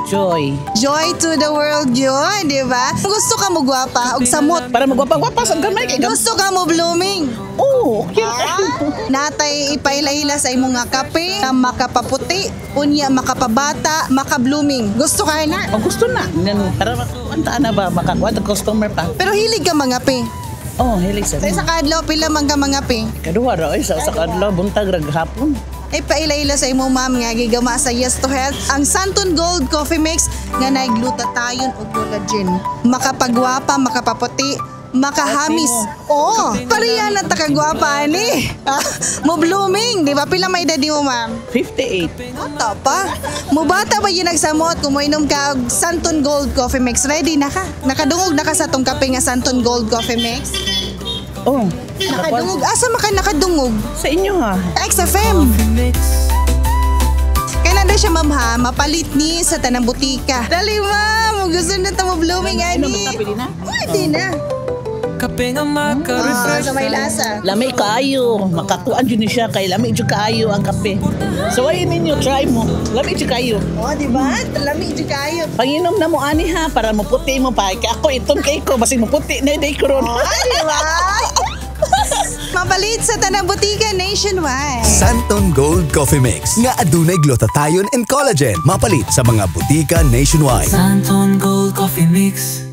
Joy. Joy to the world yun, di ba? Gusto ka mo gwapa og samot. Para magwapa-gwapa sa gamay kay Gusto ka mo blooming. Oh, okay. Natay ipaila-ila sa imong nga kape, na makapaputi, unya makapabata, maka-blooming. Gusto ka na? Oh, gusto na. Para makuha na ba makakuha ng customer pa. Pero hilig ka mangape. Oh, hilig sa. Sa isa kadlaw pila man ka mangape. Kaduha ra sa kadlaw buntag rag hapon. Ay paila-ila sa imo ma'am nga gigama sa Yes to Health ang Santon Gold Coffee Mix nga naay glutathione ug collagen. Makapagwapa, makapaputi, makahamis. Oh, pareha na ta kagwapa ani. Mo blooming, di ba? Pila may edad mo ma'am? 58. Bata pa. Mo bata ba yun nagsamot kung moinom ka og Santon Gold Coffee Mix? Ready na ka? Nakadungog na ka sa tong kape nga Santon Gold Coffee Mix? Oh, Nakadungog? Asa man ka nakadungog? sa inyo ha. XFM. Kailan na siya ma'am ha? Mapalit ni sa tanang butika. Dali ma'am, gusto na ito mo blooming ani. Pwede na? Pwede na. Kape nga maka-refresh. Sa may lasa. Lamay kaayo, makakuan jud ni siya kay lamay jud kaayo ang kape. So ay ninyo try mo. Lamay jud kaayo. Oh, di ba? Lamig di kayo. Panginom na mo ani ha para maputi mo pa. Kay ako iton kay ko basig maputi na day karon. Oh, di ba? Mapalit sa tanang butika nationwide. Santon Gold Coffee Mix nga adunay glutathione and collagen. Mapalit sa mga butika nationwide. Santon Gold Coffee Mix.